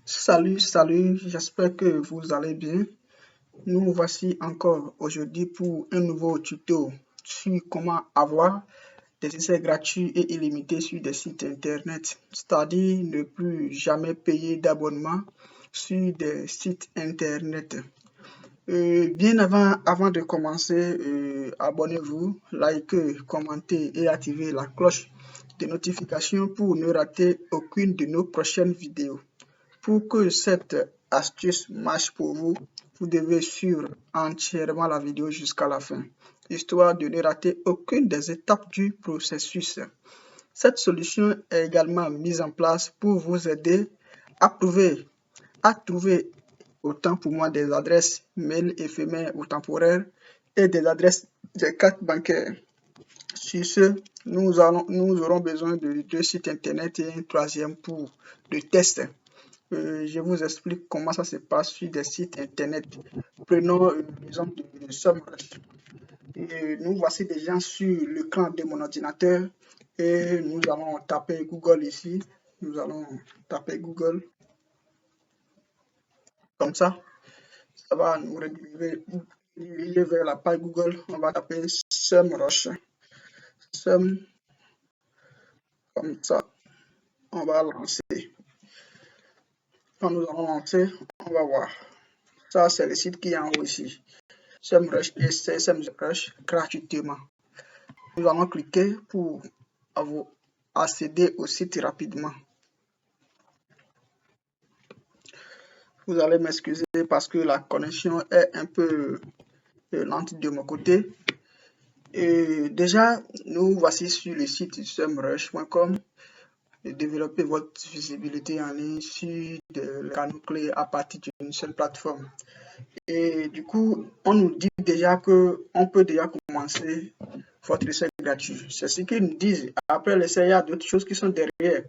Salut, j'espère que vous allez bien. Nous voici encore aujourd'hui pour un nouveau tuto sur comment avoir des essais gratuits et illimités sur des sites internet, c'est-à-dire ne plus jamais payer d'abonnement sur des sites internet. Avant de commencer, abonnez-vous, likez, commentez et activez la cloche de notification pour ne rater aucune de nos prochaines vidéos. Pour que cette astuce marche pour vous, vous devez suivre entièrement la vidéo jusqu'à la fin, histoire de ne rater aucune des étapes du processus. Cette solution est également mise en place pour vous aider à trouver autant pour moi des adresses mail éphémères ou temporaires et des adresses de cartes bancaires. Sur ce, nous aurons besoin de 2 sites internet et un troisième pour le test. Je vous explique comment ça se passe sur des sites internet. Prenons l'exemple de SEMrush. Nous voici déjà sur l'écran de mon ordinateur et nous allons taper Google ici. Nous allons taper Google comme ça. Ça va nous rediriger vers la page Google. On va taper SEMrush. Sem comme ça. On va lancer. Quand nous allons lancer, on va voir. Ça, c'est le site qui est en haut ici. SEMrush et SEMrush gratuitement. Nous allons cliquer pour accéder au site rapidement. Vous allez m'excuser parce que la connexion est un peu lente de mon côté. Et déjà, nous voici sur le site semrush.com. Développer votre visibilité en ligne sur des canaux clés à partir d'une seule plateforme. Et du coup, on nous dit déjà qu'on peut déjà commencer votre essai gratuit. C'est ce qu'ils nous disent. Après l'essai, il y a d'autres choses qui sont derrière.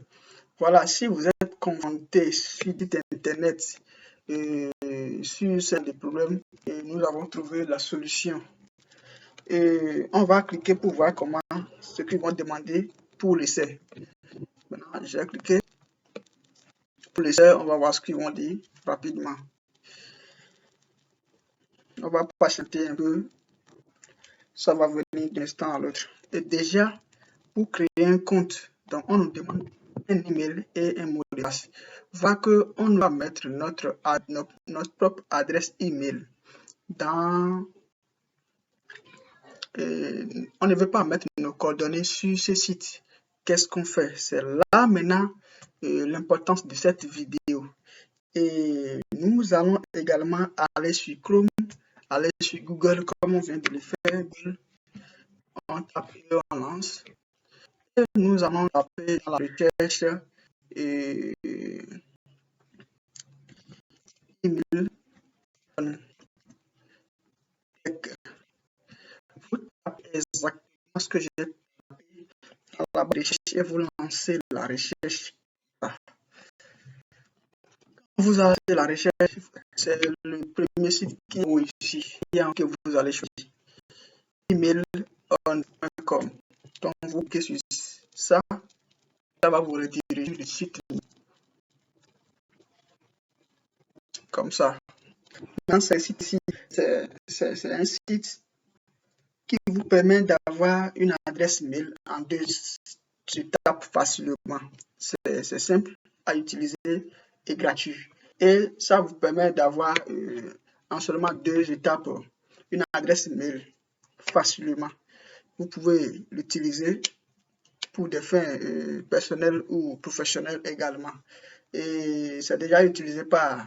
Voilà, si vous êtes confronté sur internet sur ces problèmes, nous avons trouvé la solution. Et on va cliquer pour voir comment ce qu'ils vont demander pour l'essai. Maintenant, j'ai cliqué pour l'essai, on va voir ce qu'ils vont dire rapidement. On va patienter un peu, ça va venir d'un instant à l'autre. Et déjà, pour créer un compte, donc on nous demande un email et un mot de passe. Voilà qu'on va mettre notre propre adresse email dans. On ne veut pas mettre nos coordonnées sur ce site. Qu'est-ce qu'on fait? C'est là maintenant l'importance de cette vidéo. Et nous allons également aller sur Chrome, aller sur Google comme on vient de le faire. On tape et on lance. Et nous allons taper dans la recherche email. Vous tapez exactement ce que j'ai tapé dans la recherche et vous lancez la recherche. Vous avez la recherche, c'est le premier site qui est ici, que vous allez choisir. Email.com. Donc vous cliquez sur ça, ça va vous rediriger le site comme ça. Dans ce site ici, c'est un site qui vous permet d'avoir une adresse mail en 2 étapes facilement. C'est simple à utiliser et gratuit. Et ça vous permet d'avoir en seulement 2 étapes une adresse mail facilement. Vous pouvez l'utiliser pour des fins personnelles ou professionnelles également. Et c'est déjà utilisé par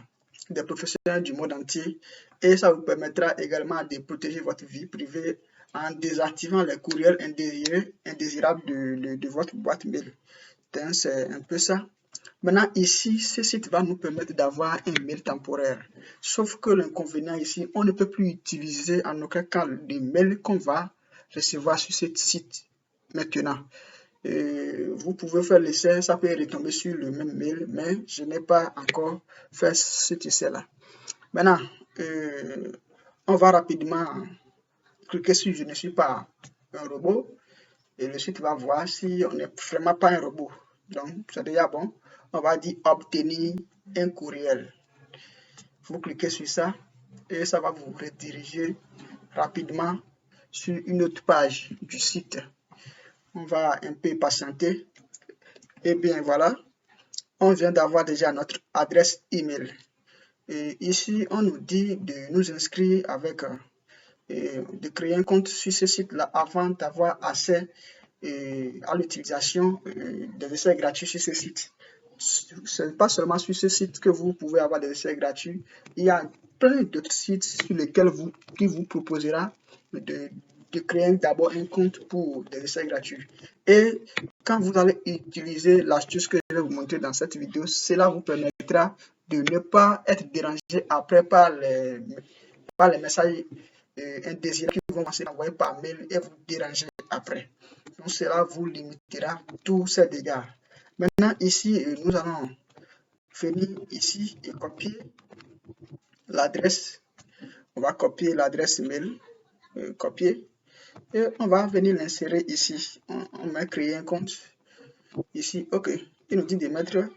des professionnels du monde entier et ça vous permettra également de protéger votre vie privée en désactivant les courriels indésirables de votre boîte mail. Donc, c'est un peu ça. Maintenant, ici, ce site va nous permettre d'avoir un mail temporaire. Sauf que l'inconvénient ici, on ne peut plus utiliser en aucun cas les mails qu'on va recevoir sur ce site maintenant. Vous pouvez faire l'essai, ça peut retomber sur le même mail, mais je n'ai pas encore fait cet essai-là. Maintenant, on va rapidement cliquer sur Je ne suis pas un robot et le site va voir si on n'est vraiment pas un robot. Donc, c'est déjà bon. On va dire obtenir un courriel. Vous cliquez sur ça et ça va vous rediriger rapidement sur une autre page du site. On va un peu patienter. Et bien voilà, on vient d'avoir déjà notre adresse email. Et ici, on nous dit de nous inscrire avec, de créer un compte sur ce site-là avant d'avoir accès à l'utilisation des essais gratuits sur ce site. Ce n'est pas seulement sur ce site que vous pouvez avoir des essais gratuits. Il y a plein d'autres sites sur lesquels qui vous proposera de créer d'abord un compte pour des essais gratuits. Et quand vous allez utiliser l'astuce que je vais vous montrer dans cette vidéo, cela vous permettra de ne pas être dérangé après par les messages indésirables qui vont vous envoyer par mail et vous déranger après. Donc cela vous limitera tous ces dégâts. Maintenant ici, nous allons venir ici et copier l'adresse. On va copier l'adresse mail, copier, et on va venir l'insérer ici. On va créer un compte ici. OK. Il nous dit de mettre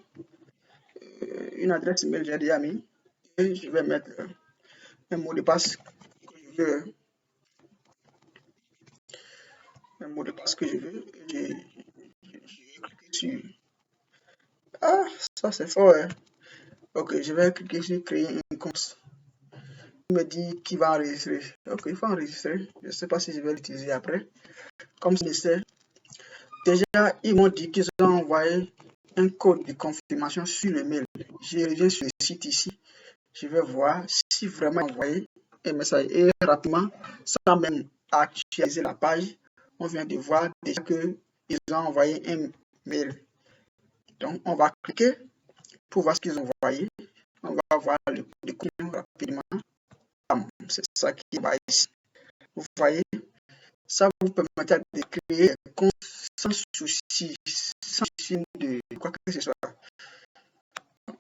une adresse mail, j'ai déjà mis, et je vais mettre un mot de passe que je veux. Un mot de passe que je veux. Je vais cliquer sur. Ah, ça c'est fort, hein? OK, je vais cliquer sur créer un compte. Il me dit qu'il va enregistrer. OK, il faut enregistrer. Je ne sais pas si je vais l'utiliser après. Comme je sais, déjà, ils m'ont dit qu'ils ont envoyé un code de confirmation sur le mail. Je reviens sur le site ici. Je vais voir si vraiment envoyé un message. Et rapidement, sans même actualiser la page, on vient de voir déjà qu'ils ont envoyé un mail. Donc, on va cliquer pour voir ce qu'ils ont envoyé. On va voir le contenu rapidement. C'est ça qui va ici. Vous voyez, ça vous permettra de créer des comptes sans souci de quoi que ce soit.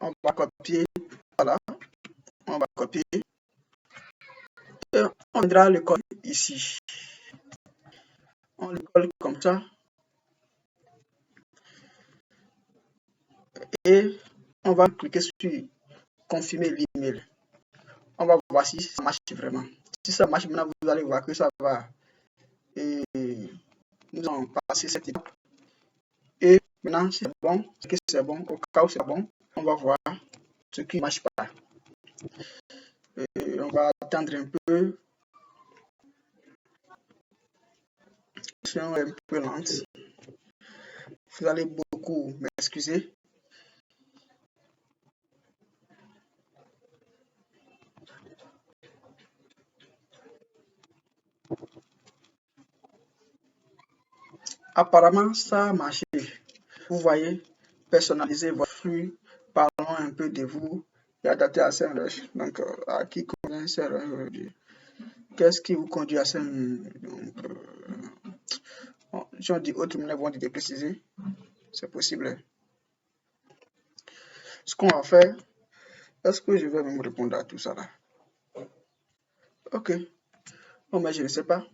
On va copier, voilà, on va copier. Et on viendra le coller ici. On le colle comme ça. Et on va cliquer sur confirmer l'email. On va voir si ça marche vraiment. Si ça marche, maintenant vous allez voir que ça va. Et nous allons passer cette étape. Et maintenant c'est bon, c'est bon. Au cas où c'est bon, on va voir ce qui ne marche pas. Et on va attendre un peu. C'est un peu lente. Vous allez beaucoup m'excuser. Apparemment, ça a marché. Vous voyez, personnaliser votre flux. Parlons un peu de vous et adapter à SEMrush. Donc, à qui convient SEMrush aujourd'hui? Qu'est-ce qui vous conduit à SEMrush? Si on dit autre, nous vont de préciser. C'est possible. Ce qu'on va faire, est-ce que je vais me répondre à tout ça là? Ok. Bon, mais je ne sais pas.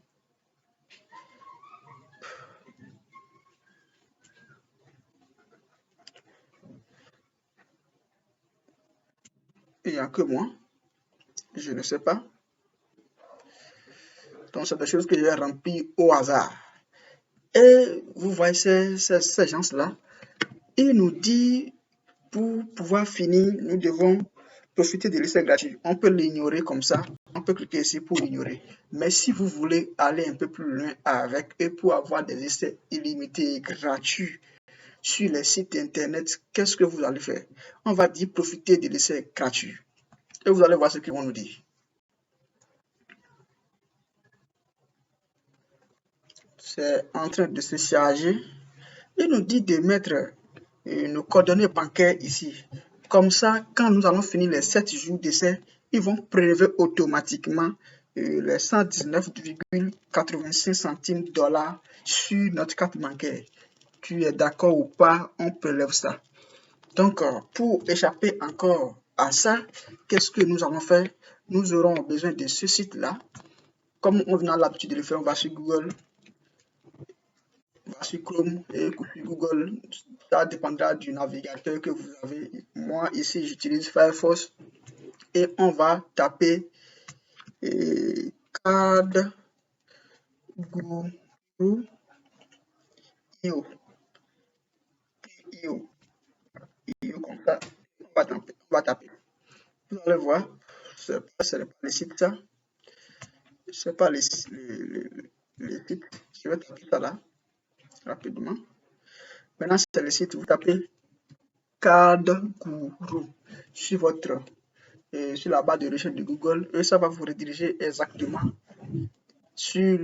Il n'y a que moi. Je ne sais pas. Donc, c'est des choses que j'ai remplies au hasard. Et vous voyez ces gens-là, ils nous disent, pour pouvoir finir, nous devons profiter de l'essai gratuit. On peut l'ignorer comme ça. On peut cliquer ici pour l'ignorer. Mais si vous voulez aller un peu plus loin avec et pour avoir des essais illimités et gratuits sur les sites internet, qu'est-ce que vous allez faire? On va dire profiter de l'essai gratuit. Et vous allez voir ce qu'ils vont nous dire. C'est en train de se charger. Il nous dit de mettre nos coordonnées bancaires ici. Comme ça, quand nous allons finir les 7 jours d'essai, ils vont prélever automatiquement les 119,85 centimes dollars sur notre carte bancaire. Tu es d'accord ou pas, on prélève ça. Donc, pour échapper encore à ça, qu'est-ce que nous allons faire? Nous aurons besoin de ce site-là. Comme on a l'habitude de le faire, on va sur Google. sur Chrome et sur Google. Ça dépendra du navigateur que vous avez. Moi, ici, j'utilise Firefox et on va taper card guru io. Comme ça, on va taper. Vous allez voir, ce n'est pas le site ça. Ce n'est pas les sites. Je vais taper ça là, rapidement. Maintenant, c'est le site, vous tapez Card Guru sur sur la barre de recherche de Google et ça va vous rediriger exactement sur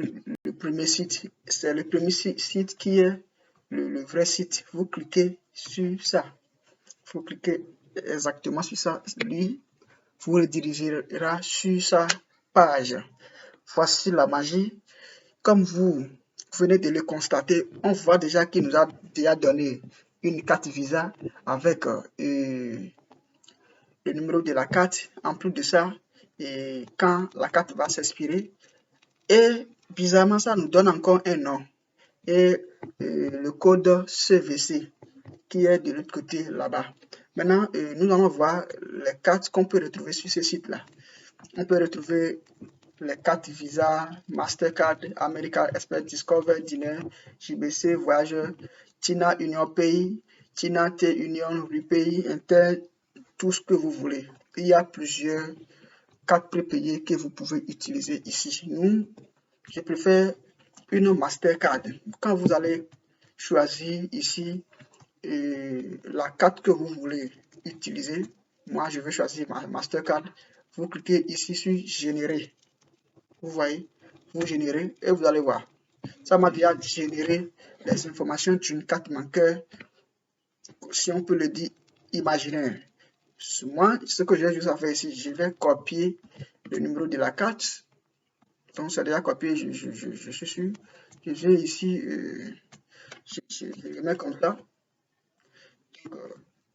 le premier site. C'est le premier site qui est le vrai site. Vous cliquez sur ça. Vous cliquez exactement sur ça. Lui vous redirigera sur sa page. Voici la magie. Comme vous venez de le constater, on voit déjà qu'il nous a déjà donné une carte Visa avec le numéro de la carte. En plus de ça, et quand la carte va s'expirer, et bizarrement, ça nous donne encore un nom et le code CVC qui est de l'autre côté là-bas. Maintenant, nous allons voir les cartes qu'on peut retrouver sur ce site-là. On peut retrouver les cartes Visa, Mastercard, American Express, Discover, Dinner, JBC, Voyageur, Tina Union Pays, Tina T Union, Repay, Inter, tout ce que vous voulez. Il y a plusieurs cartes prépayées que vous pouvez utiliser ici. Nous, je préfère une Mastercard. Quand vous allez choisir ici la carte que vous voulez utiliser, moi je vais choisir ma Mastercard. Vous cliquez ici sur Générer. Vous voyez, vous générez et vous allez voir. Ça m'a déjà généré les informations d'une carte bancaire, si on peut le dire, imaginaire. Moi, ce que j'ai juste à faire ici, je vais copier le numéro de la carte. Donc, c'est déjà copié, je suis sûr. Je vais ici, je le mets comme ça. Donc,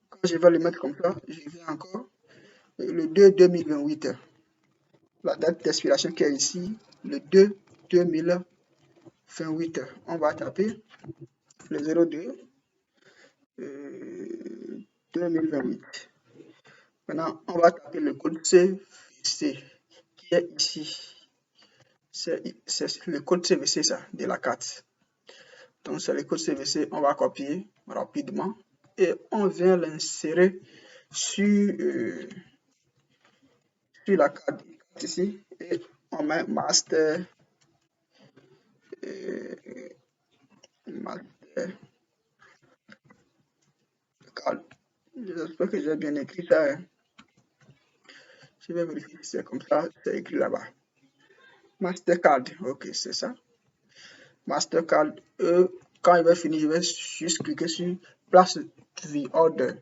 quand je vais le mettre comme ça, je vais encore le 2 2028. La date d'expiration qui est ici, le 2 2028. On va taper le 02 2028. Maintenant, on va taper le code CVC qui est ici. C'est le code CVC ça, de la carte. Donc, c'est le code CVC. On va copier rapidement et on vient l'insérer sur la carte ici et on met Master. J'espère que j'ai bien écrit ça. Je vais vérifier si c'est comme ça. C'est écrit là-bas. Mastercard. Ok, c'est ça. Mastercard. Quand il va finir, je vais juste cliquer sur Place the Order.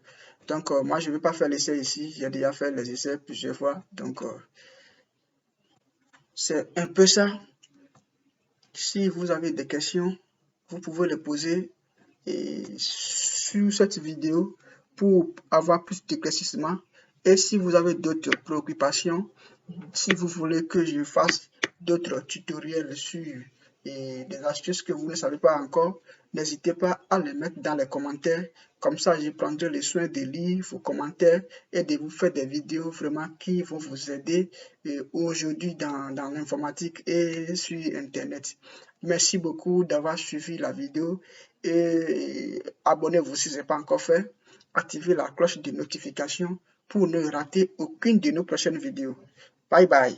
Donc, moi, je ne vais pas faire l'essai ici. J'ai déjà fait les essais plusieurs fois. Donc, c'est un peu ça. Si vous avez des questions, vous pouvez les poser sur cette vidéo pour avoir plus d'éclaircissement. Et si vous avez d'autres préoccupations, si vous voulez que je fasse d'autres tutoriels sur des astuces que vous ne savez pas encore, n'hésitez pas à les mettre dans les commentaires. Comme ça, je prendrai le soin de lire vos commentaires et de vous faire des vidéos vraiment qui vont vous aider aujourd'hui dans l'informatique et sur Internet. Merci beaucoup d'avoir suivi la vidéo et abonnez-vous si ce n'est pas encore fait. Activez la cloche de notification pour ne rater aucune de nos prochaines vidéos. Bye bye.